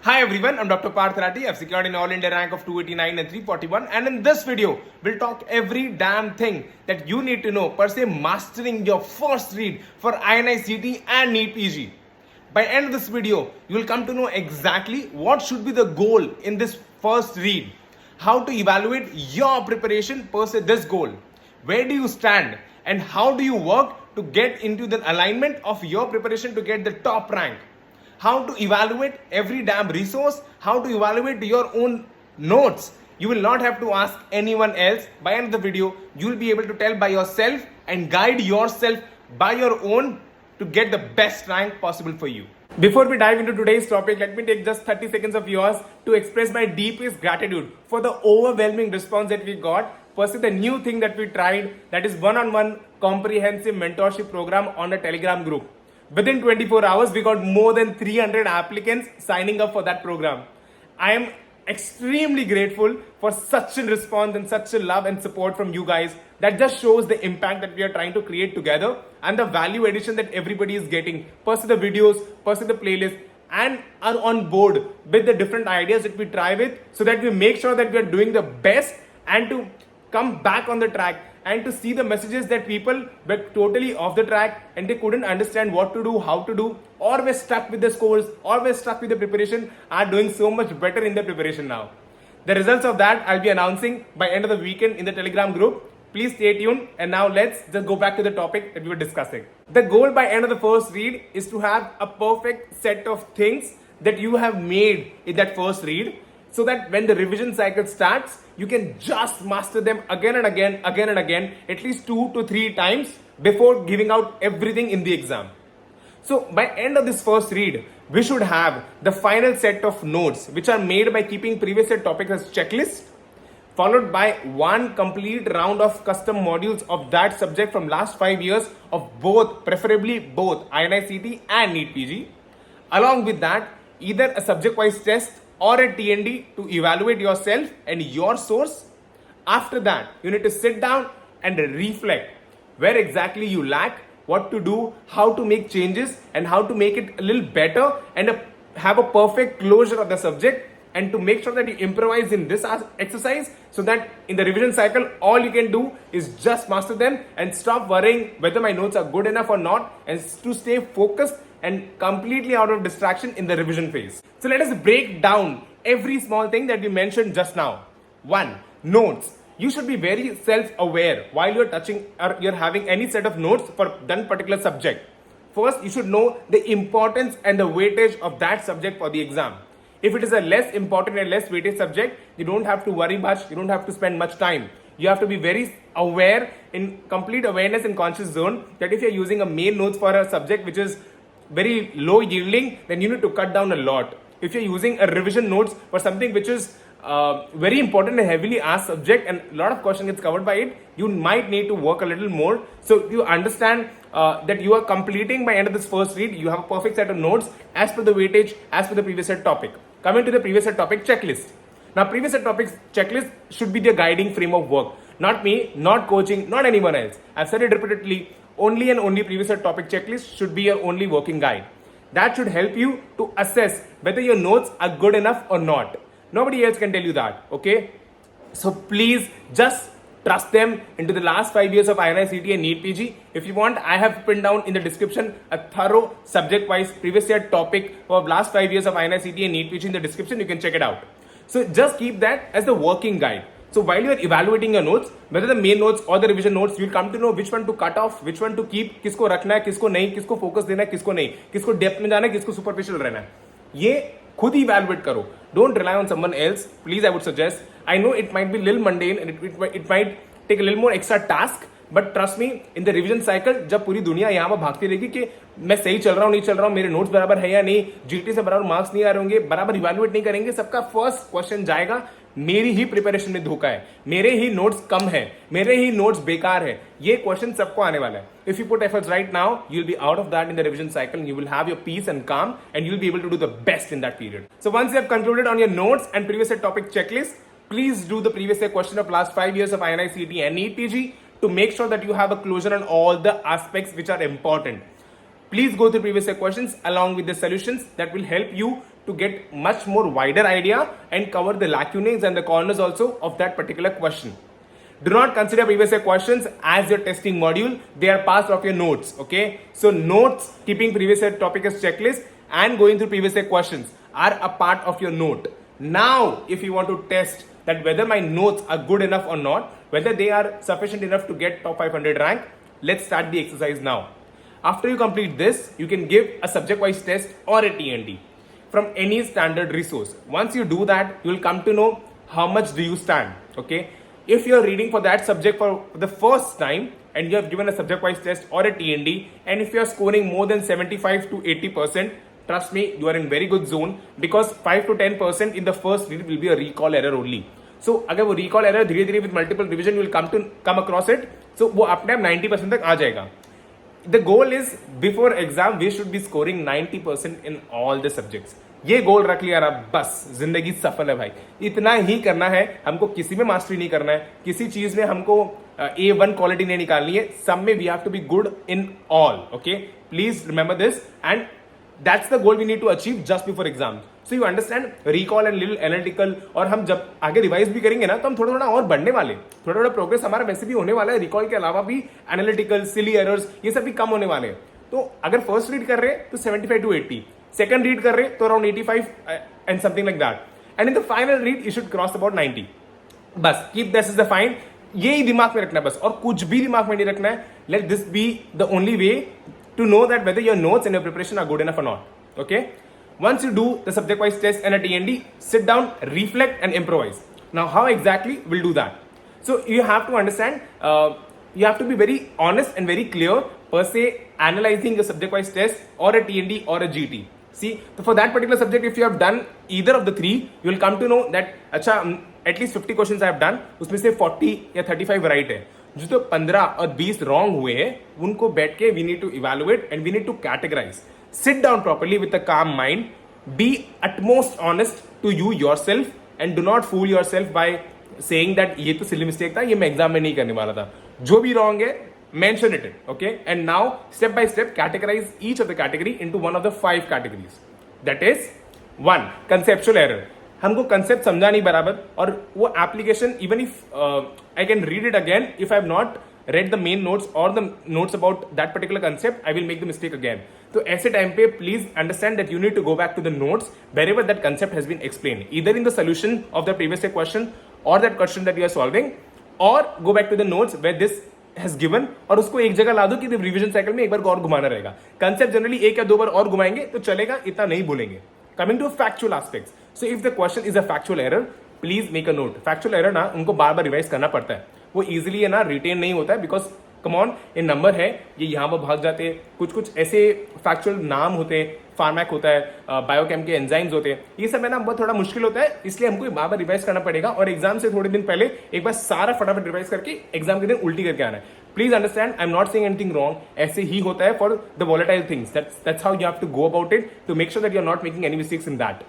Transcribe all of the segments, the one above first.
Hi everyone, I'm Dr. Parth Rathi. I've secured an All India rank of 289 and 341, and in this video, we'll talk every damn thing that you need to know per se mastering your first read for INI-CET and NEET PG. By end of this video, you will come to know exactly what should be the goal in this first read, how to evaluate your preparation per se this goal, where do you stand, and how do you work to get into the alignment of your preparation to get the top rank. How to evaluate every damn resource, how to evaluate your own notes. You will not have to ask anyone else. By end of the video, you will be able to tell by yourself and guide yourself by your own to get the best rank possible for you. Before we dive into today's topic, let me take just 30 seconds of yours to express my deepest gratitude for the overwhelming response that we got. Firstly, the new thing that we tried, that is one-on-one comprehensive mentorship program on a Telegram group. Within 24 hours, we got more than 300 applicants signing up for that program. I am extremely grateful for such a response and such a love and support from you guys. That just shows the impact that we are trying to create together and the value addition that everybody is getting. Pursue the videos, pursue the playlist, and are on board with the different ideas that we try with so that we make sure that we are doing the best and to come back on the track and to see the messages that people were totally off the track and they couldn't understand what to do, how to do, or were stuck with the scores, or were stuck with the preparation, are doing so much better in the preparation now. The results of that I'll be announcing by end of the weekend in the Telegram group. Please stay tuned, and now let's just go back to the topic that we were discussing. The goal by end of the first read is to have a perfect set of things that you have made in that first read, so that when the revision cycle starts, you can just master them again and again, at least 2 to 3 times before giving out everything in the exam. So by end of this first read, we should have the final set of notes which are made by keeping previous year topics as checklist, followed by one complete round of custom modules of that subject from last 5 years of both, preferably both INI-CET and NEET PG. Along with that, either a subject-wise test or a TND to evaluate yourself and your source. After that, you need to sit down and reflect where exactly you lack, what to do, how to make changes, and how to make it a little better and have a perfect closure of the subject, and to make sure that you improvise in this exercise so that in the revision cycle, all you can do is just master them and stop worrying whether my notes are good enough or not, and to stay focused and completely out of distraction in the revision phase. So let us break down every small thing that we mentioned just now. 1. Notes. You should be very self-aware while you're touching or you're having any set of notes for that particular subject. First, you should know the importance and the weightage of that subject for the exam. If it is a less important and less weighted subject, you don't have to worry much, you don't have to spend much time. You have to be very aware, in complete awareness and conscious zone, that if you're using a main notes for a subject which is very low yielding, then you need to cut down a lot. If you're using a revision notes for something which is very important and heavily asked subject and a lot of question gets covered by it, you might need to work a little more. So you understand that you are completing by end of this first read, you have a perfect set of notes as per the weightage, as per the previous year topic. Coming to the previous year topic checklist. Now previous year topics checklist should be the guiding frame of work. Not me, not coaching, not anyone else. I've said it repeatedly, only and only previous year topic checklist should be your only working guide. That should help you to assess whether your notes are good enough or not. Nobody else can tell you that, okay? So please just trust them into the last 5 years of INI-CET and NEET PG. If you want, I have pinned down in the description a thorough subject-wise previous year topic for last 5 years of INI-CET and NEET PG in the description. You can check it out. So just keep that as the working guide. So while you are evaluating your notes, whether the main notes or the revision notes, you will come to know which one to cut off, which one to keep, किसको रखना है, किसको नहीं, किसको focus देना है, किसको नहीं, किसको depth में जाना है, किसको superficial रहना है. ये खुद ही evaluate करो. Don't rely on someone else. Please, I would suggest. I know it might be a little mundane and it might take a little more extra task, but trust me, in the revision cycle, जब पूरी दुनिया यहाँ पर भागती रहेगी कि मैं सही चल रहा हूँ नहीं चल रहा हूँ, मेरे नोट्स बराबर है या नहीं, जीटी से बराबर मार्क्स नहीं आ रहे होंगे, बराबर इवैल्यूएट नहीं करेंगे, सबका फर्स्ट क्वेश्चन जाएगा मेरी ही प्रिपरेशन में धोखा है, मेरे ही नोट्स कम है, मेरे ही नोट्स बेकार है. ये क्वेश्चन सबको आने वाला है. If you put efforts right now, you'll be out of that in the revision cycle and you will have your peace and calm and you'll be able to do the best in that period. So once you have concluded on your notes and previous year topic checklist, please do the previous year question of last 5 years of INI-CET and NEET PG to make sure that you have a closure on all the aspects which are important. Please go through previous year questions along with the solutions that will help you to get much more wider idea and cover the lacunae and the corners also of that particular question. Do not consider previous year questions as your testing module. They are part of your notes. Okay. So notes, keeping previous year topic as checklist and going through previous year questions are a part of your note. Now, if you want to test that whether my notes are good enough or not, whether they are sufficient enough to get top 500 rank, let's start the exercise now. After you complete this, you can give a subject-wise test or a TNT from any standard resource. Once you do that, you will come to know how much do you stand. Okay. If you are reading for that subject for the first time and you have given a subject-wise test or a TND, and if you are scoring more than 75 to 80%, trust me, you are in very good zone, because 5 to 10% in the first read will be a recall error only. So अगर वो recall error धीरे धीरे with multiple revision you will come across it, so वो अपने आप 90% तक आ जाएगा. The goal is before exam we should be scoring 90% in all the subjects. ये गोल रख लिया ना, बस जिंदगी सफल है भाई. इतना ही करना है हमको. किसी में मास्टरी नहीं करना है, किसी चीज में हमको A1 क्वालिटी नहीं निकालनी है. सब में we have to be good in all. Okay, please remember this and that's the goal we need to achieve just before exam. So you understand, recall and little analytical. और हम जब आगे revise भी करेंगे ना तो हम थोड़ा थोड़ा और बढ़ने वाले, थोड़ा थोड़ा प्रोग्रेस हमारा वैसे भी होने वाला है. रिकॉल के अलावा भी एनालिटिकल, सिली एरर्स, ये सब भी कम होने वाले हैं. तो अगर फर्स्ट रीड कर रहे हैं तो 75 to 80, second read कर रहे तो around 85 and something like that, and in the final read you should cross about 90. बस keep this as the fine. यही दिमाग में रखना है बस, और कुछ भी दिमाग में नहीं रखना है. Let this be the only way to know that whether your notes and your preparation are good enough or not. Okay, once you do the subject wise test and a TND, sit down, reflect and improvise. Now how exactly we'll do that? So you have to understand, you have to be very honest and very clear per se analyzing a subject wise test or a TND or a GT. See, so for that particular subject, if you have done either of the three, you will come to know that अच्छा at least 50 questions I have done, उसमें से 40 या 35 right है. जो तो 15 और 20 wrong हुए हैं, उनको बैठ के we need to evaluate and we need to categorize. Sit down properly with a calm mind. Be utmost honest to you yourself and do not fool yourself by saying that ये तो silly mistake था, ये मैं exam में नहीं करने वाला था. जो भी wrong है, mention it. Okay, and now step by step categorize each of the category into one of the 5 categories. That is 1, conceptual error. हमको concept समझा नहीं बराबर, और वो application even if I can read it again, if I have not read the main notes or the notes about that particular concept, I will make the mistake again. तो ऐसे time पे please understand that you need to go back to the notes wherever that concept has been explained, either in the solution of the previous year question or that question that you are solving, or go back to the notes where this has given, और उसको एक जगह ला दो कि revision cycle में एक बार और घुमाना रहेगा. कंसेप्ट जनरली 1 या 2 बार और घुमाएंगे तो चलेगा, इतना नहीं भूलेंगे. Coming to factual aspects, so if the question is a factual error, please make a note. Factual error ना उनको बार बार रिवाइज करना पड़ता है, वो इजिली है ना रिटेन नहीं होता है, बिकॉज कम ऑन ये नंबर है, ये यहाँ पर भाग जाते हैं. कुछ कुछ ऐसे फैक्चुअल नाम होते हैं, फार्मैक होता है, बायोकेम के एंजाइम्स होते हैं, ये सब है ना बहुत थोड़ा मुश्किल होता है, इसलिए हमको बार बार रिवाइज करना पड़ेगा. और एग्जाम से थोड़े दिन पहले एक बार सारा फटाफट रिवाइज करके एग्जाम के दिन उल्टी करके आना है. Please understand, I am not saying anything wrong, ऐसे ही होता है for the volatile things. That's how you have to go about it to make sure that you are not making any mistakes in that.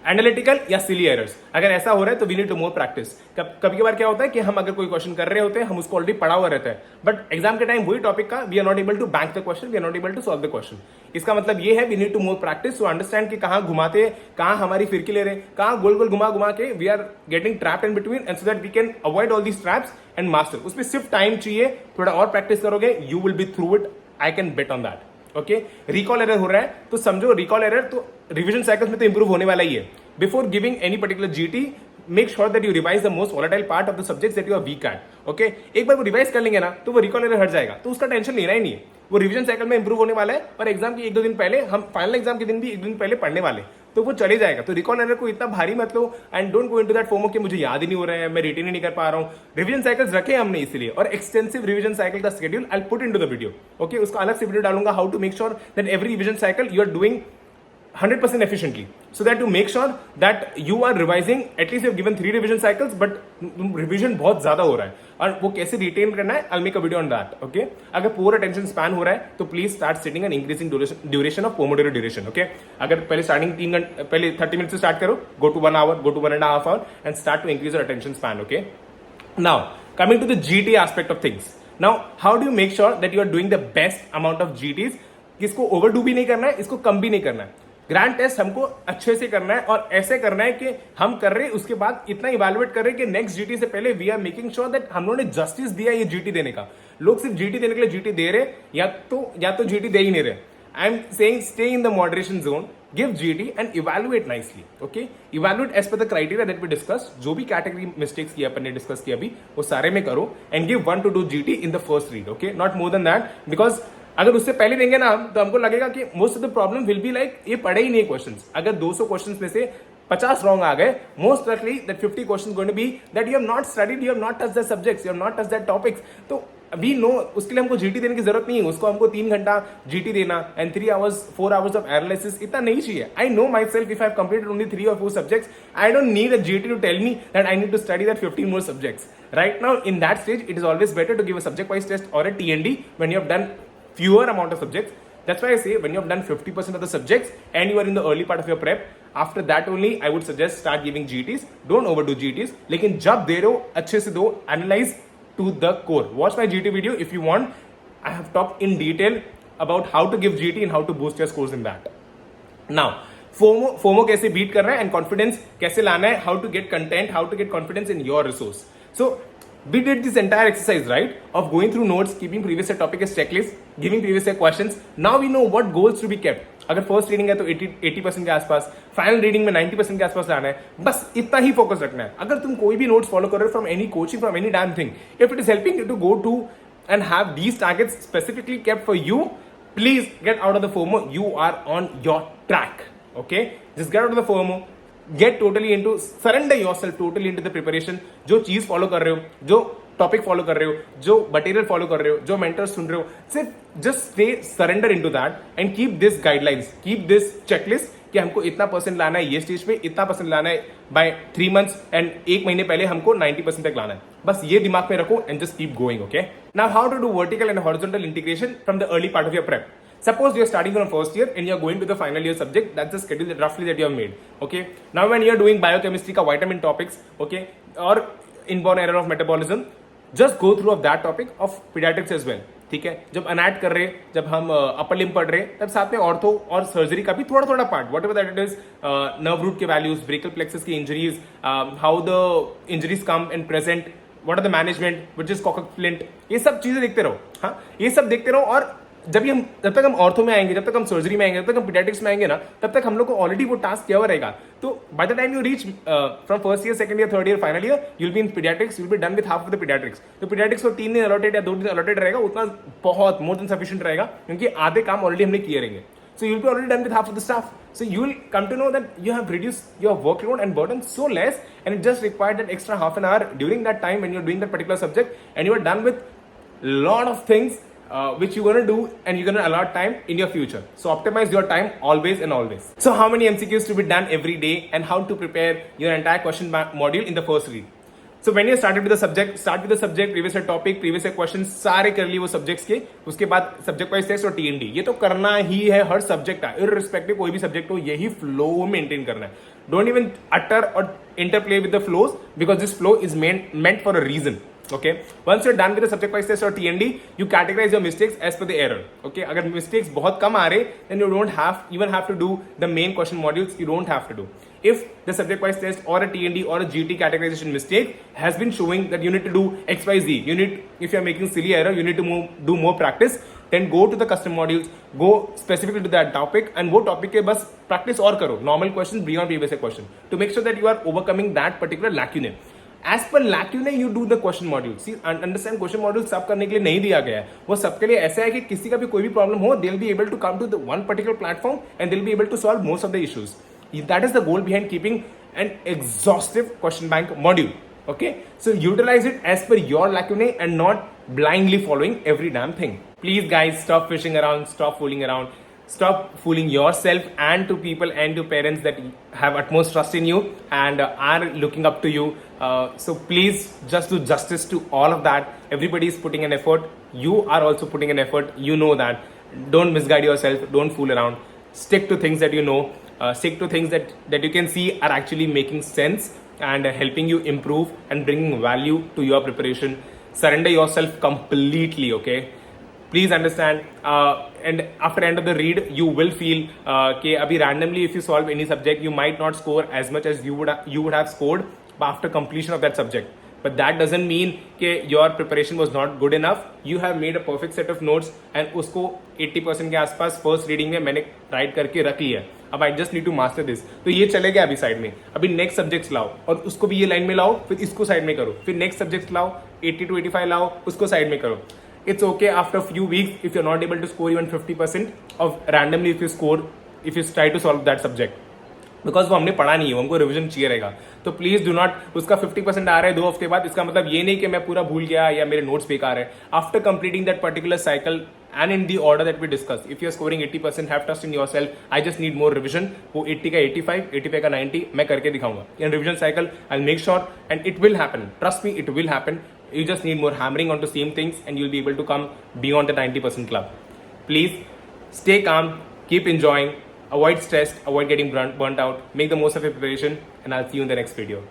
Analytical या silly errors, अगर ऐसा हो रहा है तो we need to more practice. कभी कभार क्या होता है कि हम अगर कोई क्वेश्चन कर रहे होते हैं, हम उसको ऑलरेडी पढ़ा हुआ रहता है, बट एग्जाम के टाइम वही टॉपिक का we are not able to bank the question, we are not able to solve the question. इसका मतलब ये है we need to more practice to understand कि कहां घुमाते, कहां हमारी फिरकी ले रहे, कहां गोल गोल घुमा घुमा के we are getting trapped in between, and so that we can avoid all these traps and master. उसमें सिर्फ टाइम चाहिए, थोड़ा और प्रैक्टिस करोगे, you will be through it. I can bet on that. Okay, recall error हो रहा है तो समझो रिकॉल एरर तो रिवीजन साइकिल्स में तो इंप्रूव होने वाला ही है. Before giving any particular GT, make sure that you revise the most volatile part of the subjects that you are weak at. Okay, एक बार वो रिवाइज कर लेंगे ना तो वो रिकॉल एरर हट जाएगा, तो उसका टेंशन लेना ही नहीं है. वो रिवीजन साइकिल में इंप्रूव होने वाला है, और एग्जाम के 1-2 दिन पहले, हम फाइनल एग्जाम के दिन भी 1 दिन पहले पढ़ने वाले, तो वो चले जाएगा. तो रिकॉल एरर को इतना भारी मत लो and don't go into that FOMO कि मुझे याद ही नहीं हो रहा है, मैं रिटेन ही नहीं कर पा रहा हूँ. रिवीजन साइकिल्स रखे हमने इसलिए, और एक्सटेंसिव रिवीजन साइकिल का schedule I put into the video. Okay, उसका अलग से वीडियो डालूंगा, how to make sure that every revision cycle you are doing 100% efficiently, so that to make sure that you are revising, at least you have given 3 revision cycles, but revision बहुत ज्यादा हो रहा है, और वो कैसे retain करना है, I'll make a video on that. Okay, अगर poor attention span हो रहा है तो please start setting an increasing duration of Pomodoro duration. Okay, अगर पहले starting 3 घंटे पहले 30 मिनट से start करो, go to 1 hour, go to 1.5 hour, and start to increase your attention span. Okay, now coming to the GT aspect of things. Now how do you make sure that you are doing the best amount of GTs? इसको overdo भी नहीं करना है, इसको कम भी नहीं करना है. ग्रैंड टेस्ट हमको अच्छे से करना है और ऐसे करना है कि हम कर रहे हैं उसके बाद इतना इवेलुएट कर रहे हैं कि नेक्स्ट जीटी से पहले we are making sure that हम लोगों ने जस्टिस दिया ये जीटी देने का. लोग सिर्फ जीटी देने के लिए जीटी दे रहे या तो जीटी दे ही नहीं रहे. I am saying stay in the moderation zone, give GT and evaluate nicely. Okay, evaluate as per the criteria that we discussed. जो भी category mistakes किया अपन ने discuss किया अभी वो सारे में करो and give 1 to 2 GT in the first read. Okay, not more than that, because अगर उससे पहले देंगे ना तो हमको लगेगा कि most of the problem will be like ये पढ़े ही नहीं questions. अगर 200 questions में से 50 wrong आ गए, most likely that 50 questions going to be that you have not studied, you have not touched the subjects, you have not touched that topics. तो we know उसके लिए हमको जीटी देने की जरूरत नहीं है. उसको हमको 3 घंटा जीटी देना and 3 hours 4 hours of analysis इतना नहीं चाहिए. I know myself if I completed only 3 or 4 subjects, I don't need a GT to tell me that I need to study that 15 more subjects. Right now in that stage it is always better to give a subject wise test or a TND when you have done fewer amount of subjects. That's why I say when you have done 50% of the subjects and you are in the early part of your prep, after that only I would suggest start giving GTs. Don't overdo GTs. लेकिन जब दे रहे हो अच्छे से दो, analyze to the core. Watch my GT video if you want. I have talked in detail about how to give GT and how to boost your scores in that. Now, FOMO कैसे beat करना है and confidence कैसे लाना है, how to get content, how to get confidence in your resource. So, we did this entire exercise, right? Of going through notes, keeping previous year topic as checklist, giving previous year questions. Now we know what goals to be kept. अगर first reading है तो 80% के आसपास, final reading में 90% के आसपास लाना है. बस इतना ही फोकस रखना है. अगर तुम कोई भी नोट्स फॉलो कर रहे हो from any coaching, from any damn thing, if it is helping you to go to and have these targets specifically kept for you, please get out of the FOMO. You are on your track. Okay, just get out of the FOMO. Get totally into, surrender yourself totally into the preparation. जो चीज follow कर रहे हो, जो topic follow कर रहे हो, जो मटेरियल फॉलो कर रहे हो, जो मेंटर्स सुन रहे हो, सिर्फ just stay surrender into that and keep this guidelines, keep this checklist कि हमको इतना परसेंट लाना है ये स्टेज पे, इतना परसेंट लाना है बाय 3 months एंड 1 महीने पहले हमको 90% तक लाना है. बस ये दिमाग में रखो and just keep going. Okay, now how to do vertical and horizontal integration from the early part of your prep. Suppose you're starting from first year and you're going to the final year subject. That's the schedule that roughly that you have made. Okay. Now when you're doing biochemistry का vitamin topics, okay, or inborn error of metabolism, just go through of that topic of pediatrics as well. ठीक है, जब अनैट कर रहे, जब हम upper limb पढ़ रहे, तब साथ में ऑर्थो और सर्जरी का भी थोड़ा थोड़ा part, whatever that it is, nerve root के वैल्यूज, ब्रेकल प्लेक्सस की injuries, how the injuries come and present, what are the management, which is cock up splint, ये सब चीजें देखते रहो. हाँ, ये सब देखते रहो. और जब तक हम ऑर्थो में आएंगे, जब तक हम सर्जरी में आएंगे, जब तक हम पीडियाट्रिक्स में आएंगे ना, तब तक हम लोग को ऑलरेडी वो टास्क किया हुआ रहेगा. तो by the time you reach from first year, second year, third year, final year, you will be in paediatrics, you will be done with half of the paediatrics. तो पीडियाट्रिक्स को 3 दिन allotted या 2 दिन allotted रहेगा, उतना बहुत more than sufficient रहेगा, क्योंकि आधे काम ऑलरेडी हमने किए रहेंगे. So you will be already done with half of the stuff. So you will come to know that you have reduced your workload and burden so less, and it just required that extra half an hour during that time when you're doing that particular subject, and you are done with lot of things which you're going to do, and you're going to allot time in your future. So optimize your time always and always. So how many MCQs to be done every day, and how to prepare your entire question module in the first read. So when you started with the subject, start with the subject, previous year topic, previous year questions, सारे कर लिए वो subjects के. उसके बाद subject wise test और TND. ये तो करना ही है हर subject का, irrespective कोई भी subject हो, यही flow maintain करना है. Don't even utter or interplay with the flows, because this flow is meant for a reason. Okay, once you're done with the subject wise test or TND, you categorize your mistakes as per the error. Okay, अगर mistakes बहुत कम आ रहे, then you don't even have to do the main question modules. You don't have to do. If the subject wise test or a TND or a GT categorization mistake has been showing that you need to do XYZ, if you're making silly error, you need to do more practice, then go to the custom modules, go specifically to that topic, and वो topic के बस practice और करो, normal questions beyond previous question, to make sure that you are overcoming that particular lacuna. As per lacuna, you do the question module. See, understand, question module सब करने के लिए नहीं दिया गया है. वो सबके लिए ऐसा है कि किसी का भी कोई भी problem हो, they'll be able to come to the one particular platform and they'll be able to solve most of the issues. That is the goal behind keeping an exhaustive question bank module. Okay, so utilize it as per your lacunae and not blindly following every damn thing. Please guys, stop fishing around, stop fooling around. Stop fooling yourself and to people and to parents that have utmost trust in you and are looking up to you. So please just do justice to all of that. Everybody is putting an effort. You are also putting an effort. You know that. Don't misguide yourself. Don't fool around. Stick to things that you know. Stick to things that you can see are actually making sense and helping you improve and bringing value to your preparation. Surrender yourself completely, okay? Please understand, and after end of the read, you will feel कि अभी randomly if you solve any subject, you might not score as much as you would have scored after completion of that subject. But that doesn't mean कि your preparation was not good enough. You have made a perfect set of notes and उसको 80% के आसपास first reading में मैंने write करके रख लिया. अब I just need to master this. तो ये चले गया अभी साइड में. अभी नेक्स्ट सब्जेक्ट्स लाओ और उसको भी ये लाइन में लाओ, फिर इसको साइड में करो, फिर नेक्स्ट सब्जेक्ट्स लाओ 80 to 85 लाओ, उसको साइड में करो. It's okay after a few weeks if you're not able to score even 50% of randomly if you try to solve that subject. Because वो हमने पढ़ा नहीं है, हमको रिविजन चाहिए रहेगा. तो प्लीज डू नॉट, उसका 50% आ रहा है 2 हफ्ते बाद, इसका मतलब ये नहीं कि मैं पूरा भूल गया या मेरे नोट्स बेकार है. After completing that particular cycle and in the order that we discuss, if you are scoring 80%, have trust in yourself. I just need more revision. वो 80 का 85, 85 का 90 मैं करके दिखाऊंगा in revision cycle. I make sure and it will happen. Trust me, it will happen. You just need more hammering onto same things and you'll be able to come beyond the 90% club. Please stay calm, keep enjoying, avoid stress, avoid getting burnt out, make the most of your preparation, and I'll see you in the next video.